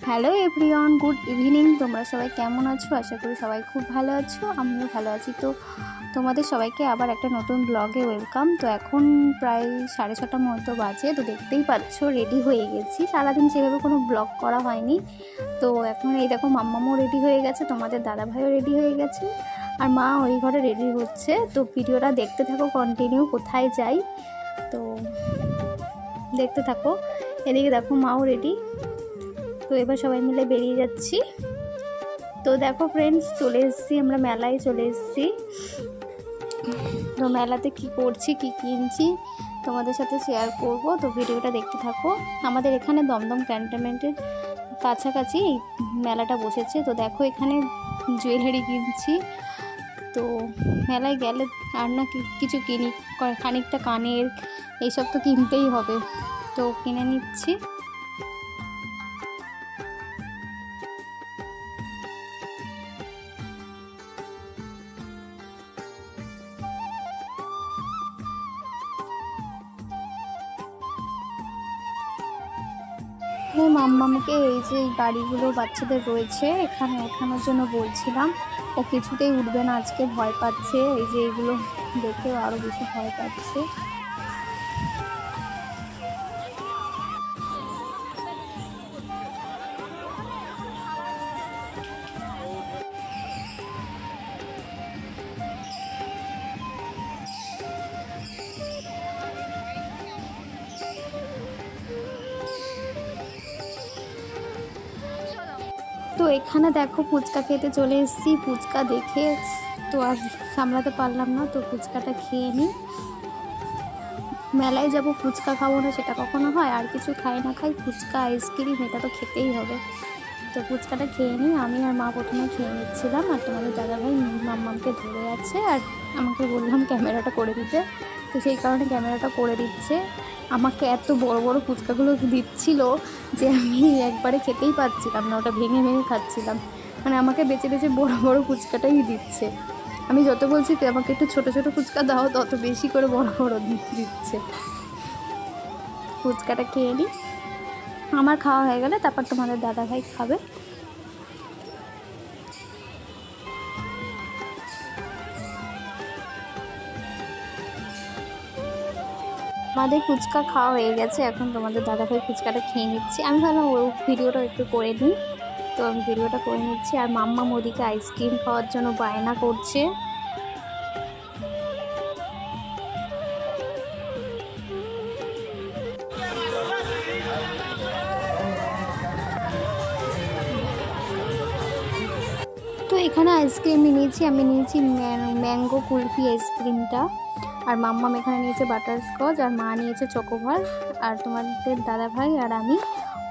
Hello everyone, good evening. তোমরা সবাই কেমন আছো? আশা করি সবাই খুব ভালো আছো, আমিও ভালো আছি। তো তোমাদের সবাইকে আবার একটা নতুন ব্লগে ওয়েলকাম। তো এখন প্রায় 6:30টার মতো বাজে। তো দেখতেই পাচ্ছ রেডি হয়ে গেছি। সারাদিন সেভাবে কোনো ব্লগ করা হয়নি। তো এখন এই দেখো মাম্মামও রেডি হয়ে গেছে, তোমাদের দাদাভাইও রেডি হয়ে গেছে, আর মা ওই ঘরে রেডি হচ্ছে। তো ভিডিওটা দেখতে থাকো কন্টিনিউ, কোথায় যাই তো দেখতে থাকো। এদিকে দেখো মাও রেডি। তো এবার সবাই মিলে বেরিয়ে যাচ্ছি। তো দেখো ফ্রেন্ডস, চলে এসেছি, আমরা মেলায় চলে এসেছি। তো মেলাতে কি করছি, কি কিনছি তোমাদের সাথে শেয়ার করব। তো ভিডিওটা দেখতে থাকো। আমাদের এখানে দমদম ক্যান্টনমেন্টের কাছাকাছি এই মেলাটা বসেছে। তো দেখো এখানে জুয়েলারি কিনছি। তো মেলায় গেলে আর না কিছু কিনি, খানিকটা কানের এইসব তো কিনতেই হবে। তো কিনে নিচ্ছি। মাম্মামকে এই যে গাড়িগুলো বাচ্চাদের রয়েছে এখানে ওঠানোর জন্য বলছিলাম, ও কিছুতেই উঠবে না, আজকে ভয় পাচ্ছে। এই যে এগুলো দেখেও আরও বেশি ভয় পাচ্ছে। তো এখানে দেখো ফুচকা খেতে চলে এসেছি। ফুচকা দেখে তো আর সামলাতে পারলাম না, তো ফুচকাটা খেয়ে নিই। মেলায় যাব ফুচকা খাবো না সেটা কখনো হয়? আর কিছু খাই না খাই, ফুচকা আইসক্রিম এটা তো খেতেই হবে। তো ফুচকাটা খেয়ে নিই। আমি আর মা প্রথমে খেয়ে নিচ্ছিলাম, আর তোমাদের দাদাভাই মাম্মামকে ধরে আছে, আর আমাকে বললাম ক্যামেরাটা করে দিতে। তো সেই কারণে ক্যামেরাটা করে দিচ্ছে। আমাকে এত বড় বড় ফুচকাগুলো দিচ্ছিল যে আমি একবারে খেতেই পাচ্ছিলাম না, ওটা ভেঙে ভেঙে খাচ্ছিলাম। মানে আমাকে বেছে বেছে বড় বড় ফুচকাটাই দিচ্ছে। আমি যত বলছি আমাকে একটু ছোট ছোট ফুচকা দাও, তত বেশি করে বড় বড় দিচ্ছে। ফুচকাটা খেয়ে নিই, আমার খাওয়া হয়ে গেলে তারপর তোমাদের দাদাভাই খাবে। আমাদের ফুচকা খাওয়া হয়ে গেছে, এখন তোমাদের দাদাভাই ফুচকাটা খেয়ে নিচ্ছি। আমি ভাবলাম ওই ভিডিওটা একটু করে নিই, তো আমি ভিডিওটা করে নিচ্ছি। আর মাম্মা ওদিকে আইসক্রিম খাওয়ার জন্য বায়না করছে। তো এখানে আইসক্রিম নিয়েছি, আমি নিয়েছি ম্যাঙ্গো কুলফি আইসক্রিমটা, আর মাম্মাম এখানে নিয়েছে বাটারস্কচ, আর মা নিয়েছে চকোবার, আর তোমাদের দাদাভাই আর আমি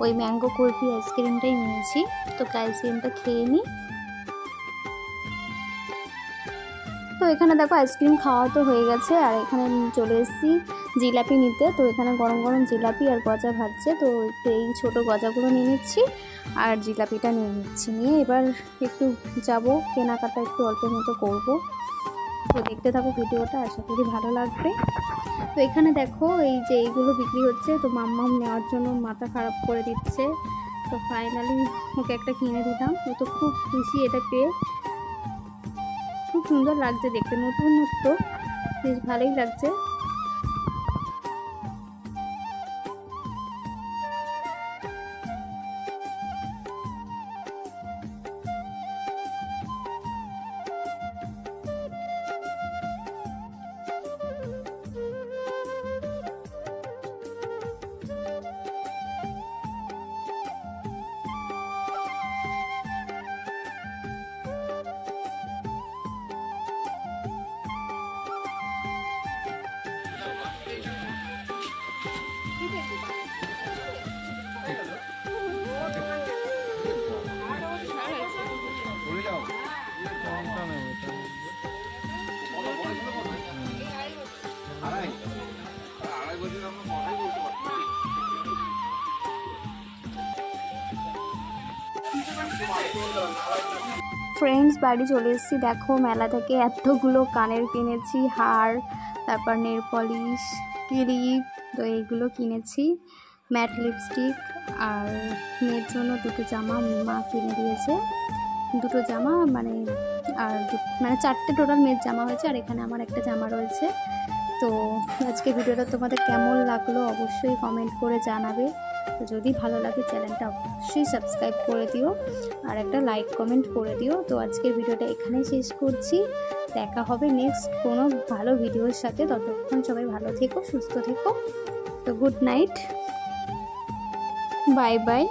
ওই ম্যাঙ্গো কুলফি আইসক্রিমটাই নিয়েছি। তো আইসক্রিমটা খেয়ে নিই। তো এখানে দেখো আইসক্রিম খাওয়া তো হয়ে গেছে, আর এখানে চলে এসেছি জিলাপি নিতে। তো এখানে গরম গরম জিলাপি আর গজা ভাজছে। তো এই ছোটো গজাগুলো নিয়ে নিচ্ছি আর জিলাপিটা নিয়ে নিচ্ছি। নিয়ে এবার একটু যাব কেনাকাটা, একটু অল্পের মতো করব। তো দেখতে থাকো ভিডিওটা, আশা করি ভালো লাগবে। তো এখানে দেখো এই যে এইগুলো বিক্রি হচ্ছে। তো মাম্মাম নেওয়ার জন্য মাথা খারাপ করে দিচ্ছে। তো ফাইনালি ওকে একটা কিনে দিলাম। ও তো খুব খুশি এটা পেয়ে। খুব সুন্দর লাগছে দেখতে, নতুনত্ব, বেশ ভালোই লাগছে। ফ্রেন্ডস বাড়ি চলে এসেছি। দেখো মেলা থেকে এতগুলো কানের কিনেছি, হার, তারপর নেল পলিশ, ক্লিপ, তো এইগুলো কিনেছি। ম্যাট লিপস্টিক আর মেয়ের জন্য দুটো জামা মা কিনে দিয়েছে, দুটো জামা মানে আর মানে 4টে টোটাল মেয়ের জামা হয়েছে, আর এখানে আমার একটা জামা রয়েছে। তো আজকে ভিডিওটা তোমাদের কেমন লাগলো অবশ্যই কমেন্ট করে জানাবে। তো যদি ভালো লাগে চ্যানেলটা অবশ্যই সাবস্ক্রাইব করে দিও আর একটা লাইক কমেন্ট করে দিও। তো আজকের ভিডিওটা এখানেই শেষ করছি, দেখা হবে নেক্সট কোনো ভালো ভিডিওর সাথে। ততক্ষণ সবাই ভালো থেকো, সুস্থ থেকো। তো গুড নাইট, বাই বাই।